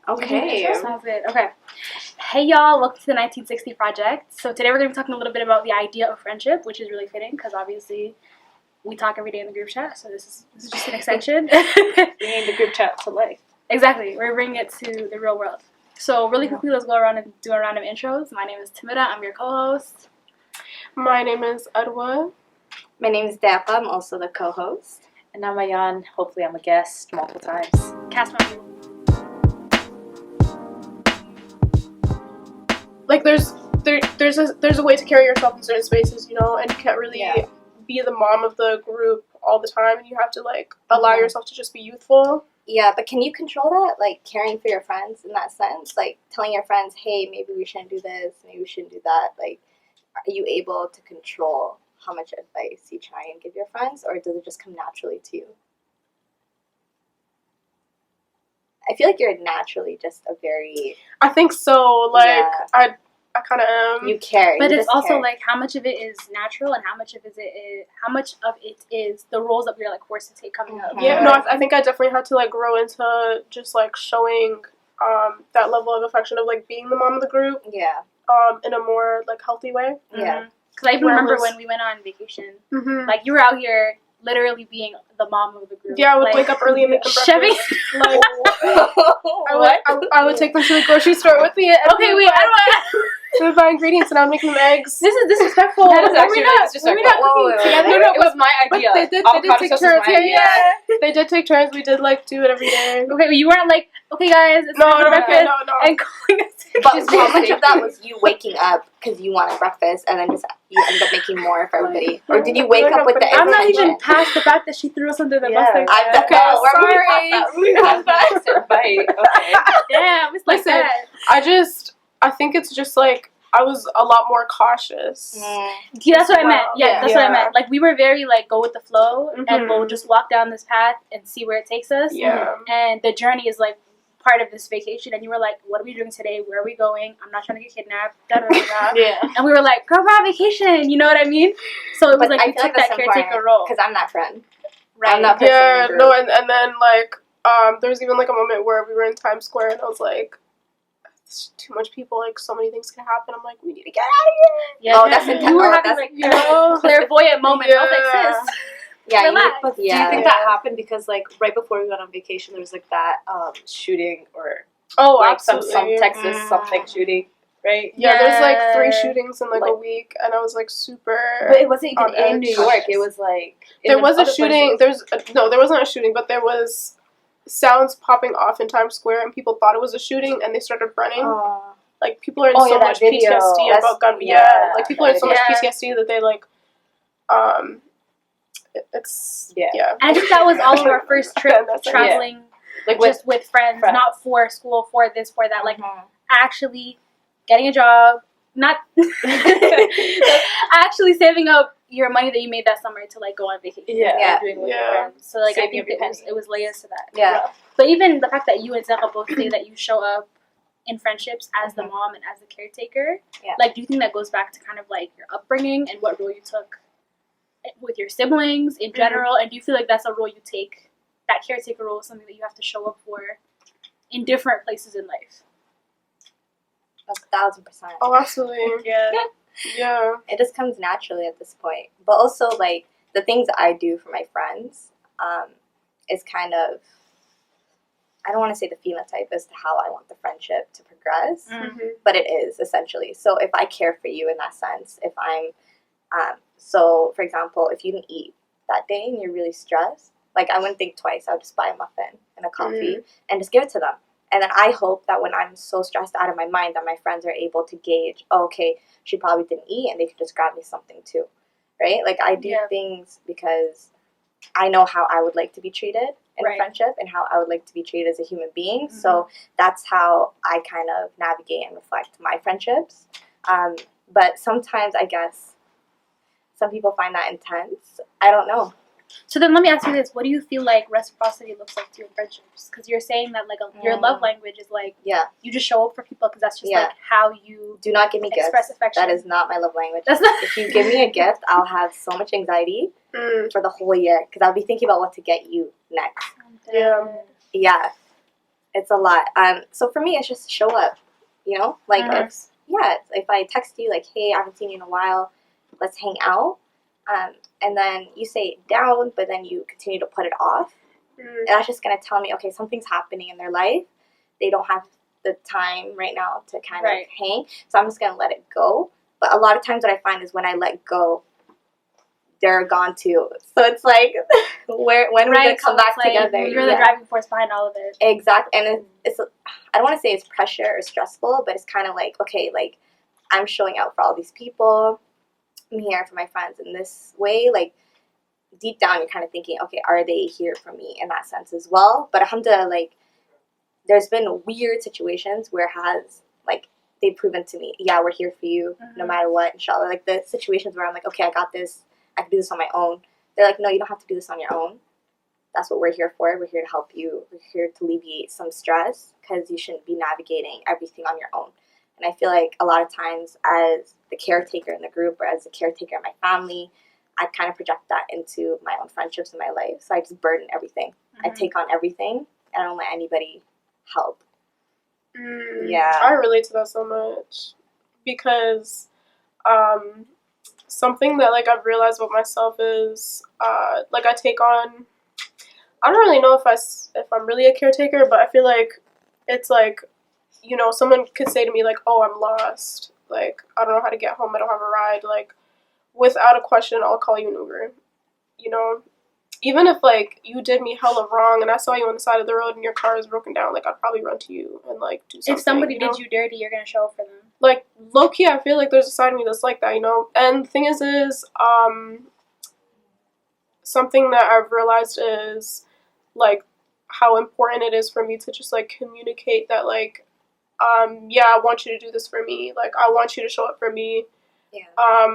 Okay. Sounds good. Okay. Hey y'all, welcome to the 1960 Project. So today we're going to be talking a little bit about the idea of friendship, which is really fitting because obviously we talk every day in the group chat, so this is just an extension. Bringing the group chat to life. Exactly. We're bringing it to the real world. So really quickly, let's go around and do a round of intros. My name is Timida. I'm your co-host. My name is Adwa. My name is Dappa. I'm also the co-host. And I'm Ayan. Hopefully I'm a guest multiple times. Cast member. Like there's a way to carry yourself in certain spaces, you know, and you can't really be the mom of the group all the time, and you have to like allow yourself to just be youthful. Yeah, but can you control that? Like caring for your friends in that sense? Like telling your friends, hey, maybe we shouldn't do this, maybe we shouldn't do that. Like, are you able to control how much advice you try and give your friends, or does it just come naturally to you? I feel like you're naturally just a very... I think so. Like, I kind of am. You care. But you it's just also care. like how much of it is natural and how much of it is the roles that we're like forced to take coming up. Yeah, no, I think I definitely had to like grow into just like showing that level of affection of like being the mom of the group. Yeah. In a more like healthy way. Yeah. Because I even remember when we went on vacation, like you were out here literally being the mom of the group. Yeah, I would like, wake up early and make them Chevy. breakfast. Like, I would take them to the grocery store with me. And Okay, wait, we would buy ingredients and I would make them eggs. This is disrespectful. That is actually really disrespectful. We're not cooking together. No, it was my idea. But they did take turns. They did take turns. We did like do it every day. Okay, but you weren't like, okay guys, it's No. breakfast. And going But how much of that was you waking up because you wanted breakfast and then just you ended up making more for everybody? Or did you wake up with the I'm not intention? even past the fact that she threw us under the bus. Like that. We're moving past that. Okay. Damn, it's like Listen, that. I think it's just like, I was a lot more cautious. Yeah, that's what I meant. Yeah, that's what I Yeah. meant. Like, we were very, like, go with the flow, and we'll just walk down this path and see where it takes us. Yeah. And the journey is, like, part of this vacation, and you were like, what are we doing today? Where are we going? I'm not trying to get kidnapped. Yeah. And we were like, girl, we're on vacation. You know what I mean? So it was like, we took that caretaker role. Because I'm that friend. Right. I'm that person. Yeah, no, and then, like, there was even, like, a moment where we were in Times Square, and I was like, there's too much people, like, so many things can happen. I'm like, we need to get out of here. Yeah, Oh, that's intense. You were Oh, having, like, clairvoyant moment. I was like, sis. Yeah, Relax. Do you think that happened because, like, right before we went on vacation, there was, like, that shooting or, like, absolutely. some Texas something shooting, right? Yeah, there's, like, 3 shootings in, like, a week, and I was, like, super... But it wasn't even in New edge. York. It was, like... There was a shooting. There wasn't a shooting, but there was sounds popping off in Times Square, and people thought it was a shooing, and they started running. Like, people are in so much PTSD about gun. Yeah, like, people are in so much PTSD that they, like, it's... Yeah. I think that was all of our first trip traveling, like just with friends, not for school, for this, for that. Like, actually getting a job, not actually saving up your money that you made that summer to, like, go on vacation. Doing with your friends. So, like, saving I think it was layers to that. Yeah. But even the fact that you and Zara both say that you show up in friendships as the mom and as the caretaker, like, do you think that goes back to kind of, like, your upbringing and what role you took with your siblings in general? And do you feel like that's a role you take, that caretaker role is something that you have to show up for in different places in life? 1,000%. Oh, absolutely. Yeah. It just comes naturally at this point. But also, like, the things I do for my friends is kind of, I don't want to say the phenotype as to how I want the friendship to progress, but it is, essentially. So if I care for you in that sense, if I'm, so, for example, if you didn't eat that day and you're really stressed, like, I wouldn't think twice. I would just buy a muffin and a coffee and just give it to them. And then I hope that when I'm so stressed out of my mind that my friends are able to gauge, oh, okay, she probably didn't eat, and they could just grab me something too, right? Like, I do things because I know how I would like to be treated in a friendship and how I would like to be treated as a human being. So that's how I kind of navigate and reflect my friendships. But sometimes, I guess, some people find that intense. I don't know. So then let me ask you this. What do you feel like reciprocity looks like to you in friendships? Because you're saying that, like, your love language is, like, you just show up for people because that's just, like, how you do not give me express gifts. affection. That is not my love language. That's not... If you give me a gift, I'll have so much anxiety for the whole year because I'll be thinking about what to get you next. Yeah. Yeah. it's a lot. So for me, it's just show up. You know, like if I text you like, hey, I haven't seen you in a while, let's hang out. And then you say it down, but then you continue to put it off. And that's just gonna tell me, okay, something's happening in their life. They don't have the time right now to kind of hang, so I'm just gonna let it go. But a lot of times, what I find is when I let go, they're gone too. So it's like, when are we gonna come back together? You're the driving force behind all of it. Exactly, and it's I don't want to say it's pressure or stressful, but it's kind of like, okay, like I'm showing out for all these people. I'm here for my friends in this way, like. Deep down, you're kind of thinking, okay, are they here for me in that sense as well? But alhamdulillah, like, there's been weird situations where they've proven to me, yeah, we're here for you no matter what, inshallah. Like, the situations where I'm like, okay, I got this, I can do this on my own. They're like, no, you don't have to do this on your own. That's what we're here for. We're here to help you. We're here to alleviate some stress because you shouldn't be navigating everything on your own. And I feel like a lot of times as the caretaker in the group or as the caretaker in my family, I kind of project that into my own friendships in my life. So I just burden everything. I take on everything, and I don't let anybody help. Yeah. I relate to that so much. Because something that, like, I've realized about myself is, like, I take on... I don't really know if I'm really a caretaker, but I feel like it's like, you know, someone could say to me, like, oh, I'm lost. Like, I don't know how to get home. I don't have a ride. Like, without a question, I'll call you an Uber, you know? Even if, like, you did me hella wrong and I saw you on the side of the road and your car is broken down, like, I'd probably run to you and, like, do something. If somebody did you dirty, you're gonna show up for them. Like, low-key, I feel like there's a side of me that's like that, you know? And the thing is something that I've realized is, like, how important it is for me to just, like, communicate that, like, yeah, I want you to do this for me. Like, I want you to show up for me. Yeah.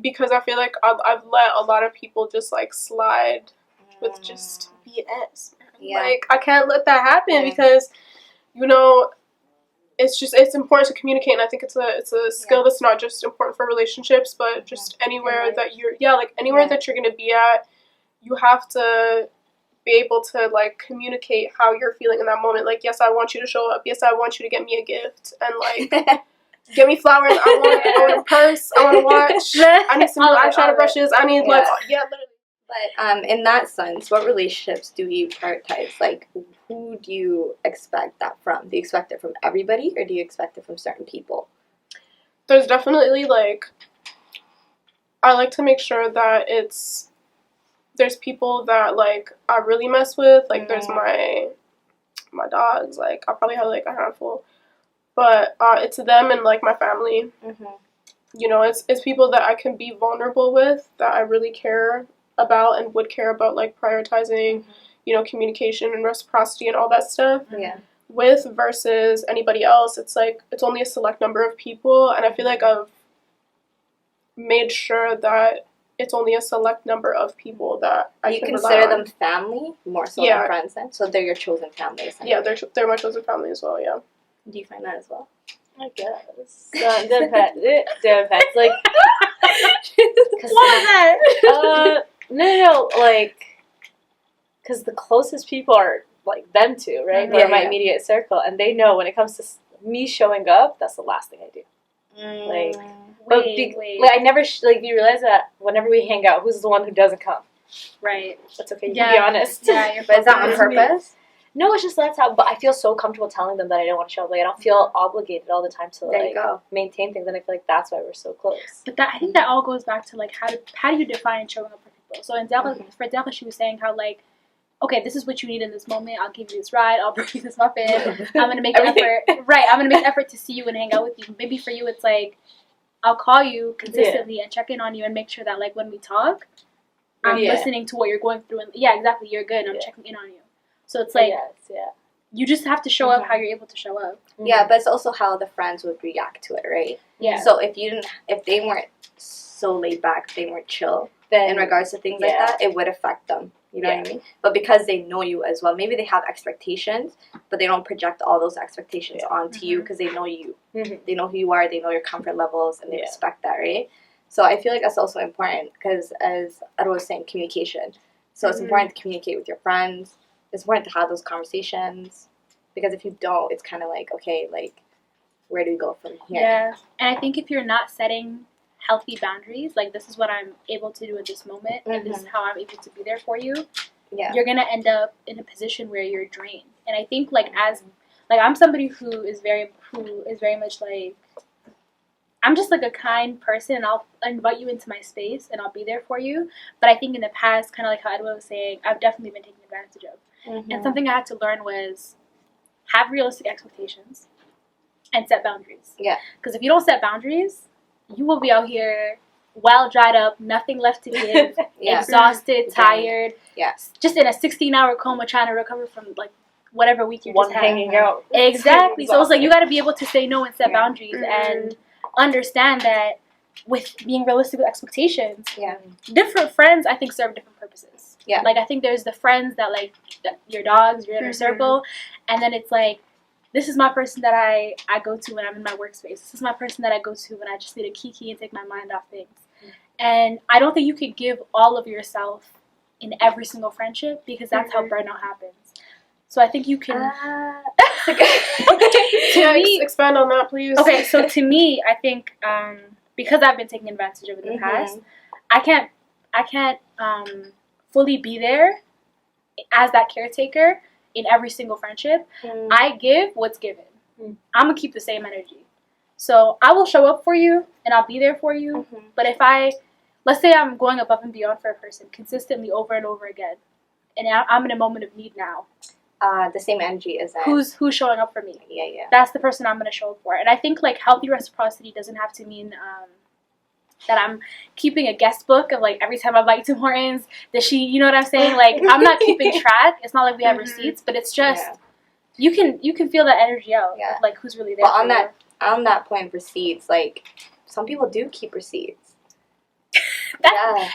Because I feel like I've let a lot of people just, like, slide with just BS. Yeah. Like, I can't let that happen because, you know, it's important to communicate, and I think it's a skill that's not just important for relationships, but just anywhere that you're, anywhere that you're going to be at, you have to be able to, like, communicate how you're feeling in that moment. Like, yes, I want you to show up. Yes, I want you to get me a gift. And, like... Get me flowers. I want a purse. I want a watch. I need some new eyeshadow brushes. I need literally. But in that sense, what relationships do you prioritize? Like, who do you expect that from? Do you expect it from everybody, or do you expect it from certain people? There's definitely, like, I like to make sure that there's people that, like, I really mess with. Like, there's my dogs. Like, I probably have, like, a handful. But it's them and, like, my family. You know, it's people that I can be vulnerable with, that I really care about and would care about, like, prioritizing, you know, communication and reciprocity and all that stuff. Yeah. With versus anybody else, it's like, it's only a select number of people, and I feel like I've made sure that it's only a select number of people that I can rely on. You consider them family more so than friends then? So they're your chosen family, essentially. Yeah, they're my chosen family as well, yeah. Do you find that as well? I guess. It depends. Like, what was that? No, like, because the closest people are, like, them two, right? They're my immediate circle, and they know when it comes to me showing up, that's the last thing I do. Like, wait. Like, I never, you realize that whenever we hang out, who's the one who doesn't come? Right. That's okay, you can be honest. Yeah, but is that on purpose? No, it's just that's how, but I feel so comfortable telling them that I don't want to show up. Like, I don't feel obligated all the time to, like, maintain things, and I feel like that's why we're so close. But I think that all goes back to, like, how do you define showing up for people? So, for example, she was saying how, like, okay, this is what you need in this moment. I'll give you this ride. I'll bring you this muffin. I'm going to make an effort. Right, I'm going to make an effort to see you and hang out with you. Maybe for you, it's, like, I'll call you consistently and check in on you and make sure that, like, when we talk, I'm listening to what you're going through. And, exactly, you're good. I'm checking in on you. So it's like, you just have to show up how you're able to show up. Yeah, but it's also how the friends would react to it, right? Yeah. So if they weren't so laid back, if they weren't chill in regards to things like that, it would affect them. You know what I mean? But because they know you as well, maybe they have expectations, but they don't project all those expectations onto you because they know you. They know who you are, they know your comfort levels, and they respect that, right? So I feel like that's also important because, as I was saying, communication. So it's important to communicate with your friends. It's important to have those conversations. Because if you don't, it's kind of like, okay, like, where do we go from here? Yeah, and I think if you're not setting healthy boundaries, like, this is what I'm able to do at this moment, and this is how I'm able to be there for you, you're gonna end up in a position where you're drained. And I think, like, I'm somebody who is very much like, I'm just, like, a kind person, and I'll invite you into my space, and I'll be there for you. But I think in the past, kind of like how Edwin was saying, I've definitely been taken advantage of. And something I had to learn was have realistic expectations and set boundaries. Yeah. Because if you don't set boundaries, you will be out here well dried up, nothing left to give, exhausted, tired, just in a 16-hour coma trying to recover from, like, whatever week you just had. Hanging out. Exactly. So it's like you got to be able to say no and set boundaries and understand that with being realistic with expectations, different friends, I think, serve different purposes. Yeah. Like, I think there's the friends that, like, your dogs, your inner circle, and then it's like, this is my person that I go to when I'm in my workspace. This is my person that I go to when I just need a kiki and take my mind off things. And I don't think you could give all of yourself in every single friendship, because that's how burnout happens. So I think you can... to me, expand on that, please. Okay, so to me, I think because I've been taken advantage of in the past, I can't fully be there as that caretaker in every single friendship. I give what's given. I'm gonna keep the same energy. So I will show up for you and I'll be there for you. But if let's say I'm going above and beyond for a person consistently over and over again, and I'm in a moment of need now, the same energy isn't. Who's showing up for me? Yeah. That's the person I'm gonna show up for. And I think, like, healthy reciprocity doesn't have to mean that I'm keeping a guest book of, like, every time I bite Tim Hortons, does she, you know what I'm saying? Like, I'm not keeping track. It's not like we have receipts, but it's just you can feel that energy out. Of, like, who's really there. But on that point of receipts, like, some people do keep receipts.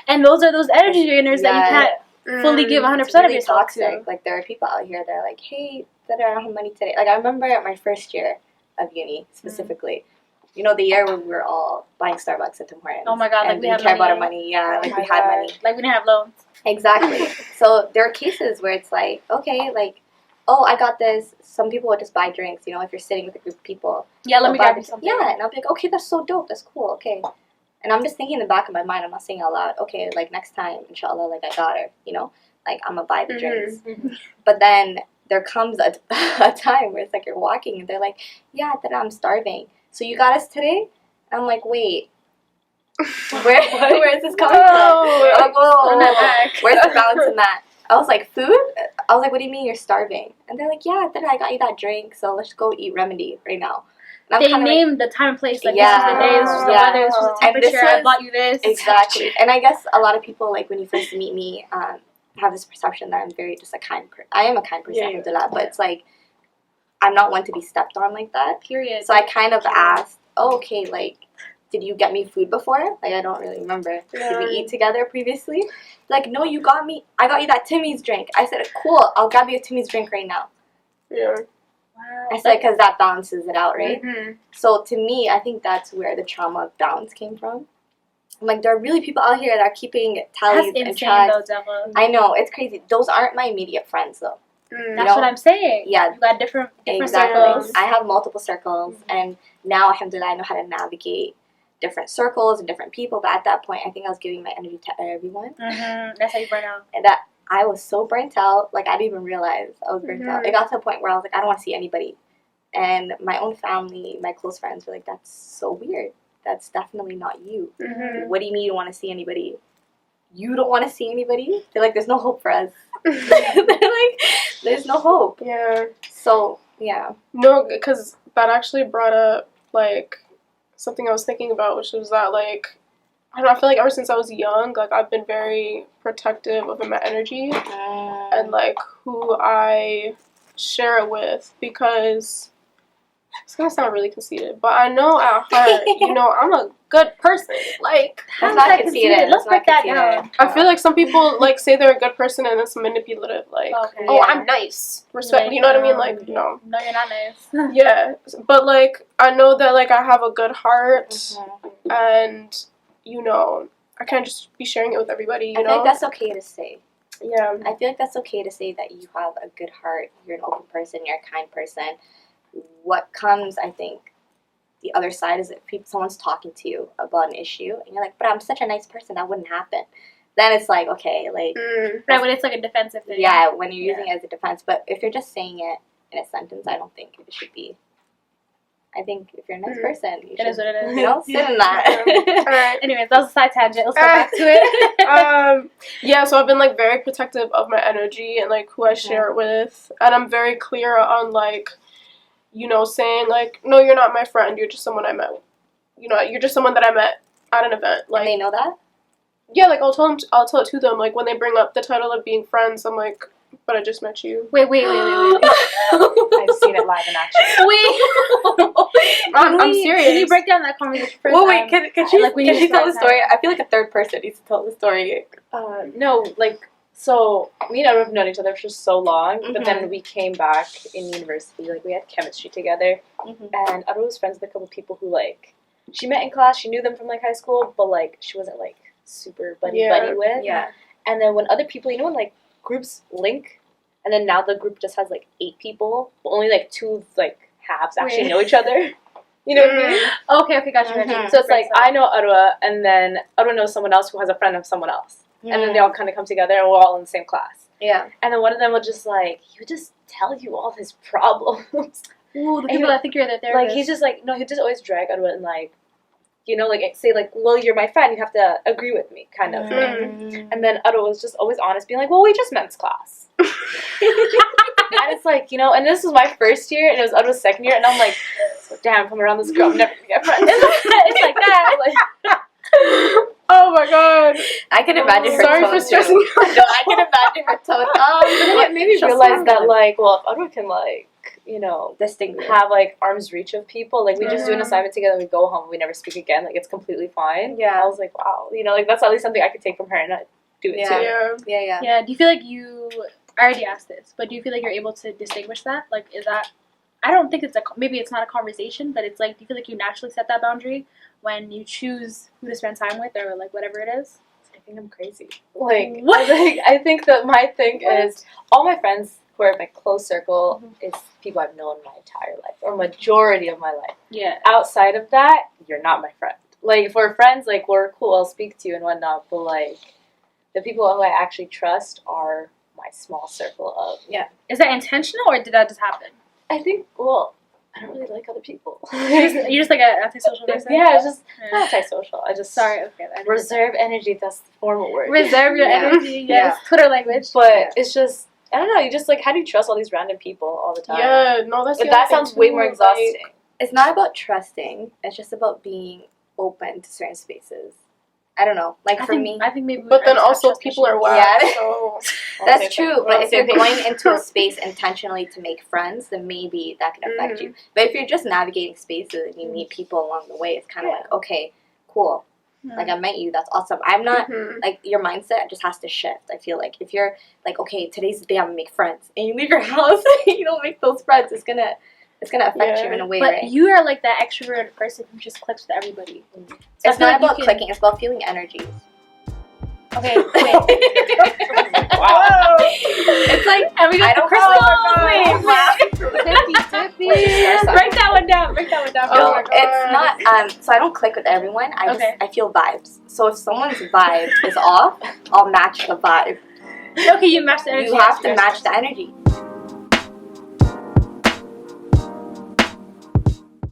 And those are those energy drainers that you can't fully give 100% really of yourself toxic. To. Like, there are people out here that are like, hey, I don't have money today. Like, I remember at my first year of uni, specifically, you know, the year when we were all buying Starbucks at Tim Hortons. Oh my God, like, we didn't care about our money. Yeah, like, we had money. Like, we didn't have loans. Exactly. So there are cases where it's like, okay, like, oh, I got this. Some people would just buy drinks, you know, if you're sitting with a group of people. Yeah, let me grab you something. Yeah, and I'll be like, okay, that's so dope. That's cool. Okay. And I'm just thinking in the back of my mind, I'm not saying out loud, okay, like, next time, inshallah, like, I got her, you know? Like, I'm going to buy the drinks. But then there comes a time where it's like you're walking and they're like, yeah, then I'm starving. So you got us today? And I'm like, wait. Where is this coming from? I'm like, whoa. Where's the balance in that? I was like, food? I was like, what do you mean you're starving? And they're like, yeah, then I got you that drink, so let's go eat Remedy right now. They named the time and place, like, this is the day, this is the weather, this is the temperature, I bought you this. Exactly. And I guess a lot of people, like, when you first meet me, have this perception that I'm very just a kind person. I am a kind person, but it's like, I'm not one to be stepped on like that. Period. So I kind of asked, oh, okay, like, did you get me food before? Like, I don't really remember. Did we eat together previously? Like, no, I got you that Timmy's drink. I said, cool, I'll grab you a Timmy's drink right now. Yeah. Wow. I said, because that balances it out, right? So to me, I think that's where the trauma of balance came from. Like, there are really people out here that are keeping tallies and tracks. I know, it's crazy. Those aren't my immediate friends, though. That's what I'm saying. Yeah. You got different circles. I have multiple circles, and now, alhamdulillah, I know how to navigate different circles and different people. But at that point, I think I was giving my energy to everyone. That's how you burn out. And that I was so burnt out. Like, I didn't even realize I was burnt out. It got to a point where I was like, I don't want to see anybody. And my own family, my close friends were like, that's so weird. That's definitely not you. What do you mean you don't want to see anybody? You don't want to see anybody? They're like, there's no hope for us. They're like, there's no hope. Yeah. So, yeah. No, because that actually brought up, like, something I was thinking about, which was that, like, I don't know, I feel like ever since I was young, like, I've been very protective of my energy and, like, who I share it with, because it's gonna sound really conceited, but I know at heart, you know, I'm a good person. Like, that's not conceited. Let's put that down. I feel like some people, like, say they're a good person and it's manipulative. Like, I'm nice. Respect. Like, you know what I mean? Like, no. No, you're not nice. Yeah. But, like, I know that, like, I have a good heart and, you know, I can't just be sharing it with everybody, you know? I think that's okay to say. Yeah. I feel like that's okay to say that you have a good heart, you're an open person, you're a kind person. What comes, I think, the other side is if someone's talking to you about an issue, and you're like, but I'm such a nice person, that wouldn't happen. Then it's like, okay, like... Right, when it's like a defensive thing. Yeah, when you're using it as a defense. But if you're just saying it in a sentence, I don't think it should be... I think if you're a nice person, you should, is what it is. You know, sit in that. Alright. Anyways, that was a side tangent. Let's go back to it. Yeah, so I've been, like, very protective of my energy and, like, who I share it with. And I'm very clear on, like, you know, saying, like, no, you're not my friend. You're just someone I met. You know, you're just someone that I met at an event. Like, And they know that? Yeah, like, I'll tell it to them. Like, when they bring up the title of being friends, I'm like, but I just met you. Wait. I've seen it live in action. I'm serious. Can you break down that conversation first? Wait, can she tell the story? Time. I feel like a third person needs to tell the story. No, like, so me and Edward have known each other for so long, but then we came back in university. Like, we had chemistry together, and Edward was friends with a couple of people who, like, she met in class, she knew them from, like, high school, but, like, she wasn't, like, super buddy with. Yeah. And then when other people, you know when, like, groups link, and then now the group just has, like, 8 people, but only, like, 2, like, halves actually know each other. You know what I mean? Okay, gotcha. So it's like, I know Arua, and then Arua knows someone else who has a friend of someone else. And then they all kind of come together, and we're all in the same class. Yeah. And then one of them would just, like, he would just tell you all his problems. Ooh, the people that think you're their therapist. Like, he's just, like, no, he'd just always drag Arua and, like, you know, like, say, like, well, you're my friend, you have to agree with me, kind of thing. And then Arua was just always honest, being like, well, we just men's class. And it's like, you know, and this was my first year, and it was Arua's second year, and I'm like, damn, come around this girl, I'm never gonna get friends. It's like that. Like, oh my god. I can imagine her Sorry tone for stressing you out. No, I can imagine her tone. But it made me realize that, like, well, if Arua can, like, you know, have, like, arm's reach of people, like, we just do an assignment together, and we go home, and we never speak again, like, it's completely fine. Yeah. I was like, wow, you know, like, that's at least something I could take from her, and I do it too. Yeah. Yeah, do you feel like I already asked this, but do you feel like you're able to distinguish that? Like, is that, I don't think maybe it's not a conversation, but it's like, do you feel like you naturally set that boundary when you choose who to spend time with, or, like, whatever it is? I think I'm crazy. Like, what? I think that my thing is, all my friends who are in my close circle is people I've known my entire life, or majority of my life. Yeah. Outside of that, you're not my friend. Like, if we're friends, like, we're cool, I'll speak to you and whatnot, but, like, the people who I actually trust are my small circle of... Yeah. Is that intentional, or did that just happen? I think, well, I don't really like other people. You're just like an antisocial person? Yeah, it's just not antisocial. I just... Sorry, okay. Reserve energy, that's the formal word. Reserve your energy, yes. Twitter language. But it's just... I don't know, you just, like, how do you trust all these random people all the time? Yeah, no, that's that sounds way more exhausting. Like, it's not about trusting. It's just about being open to certain spaces. I don't know. Like, for me... I think maybe... But then also, people are wild. Yeah. So that's true. But if you're going into a space intentionally to make friends, then maybe that can affect you. But if you're just navigating spaces and you meet people along the way, it's kind of like, okay, cool. Like, I met you, that's awesome. I'm not, like, your mindset just has to shift. I feel like if you're, like, okay, today's the day I'm going to make friends, and you leave your house and you don't make those friends, it's going to affect you in a way, but right? You are, like, that extroverted person who just clicks with everybody. So it's not about clicking, it's about feeling energies. Okay, wait. wow. It's like, and we got the crystal. Break that one down. No, it's not. So I don't click with everyone. I feel vibes. So if someone's vibe is off, I'll match the vibe. Okay, you match the energy. You have to match the energy.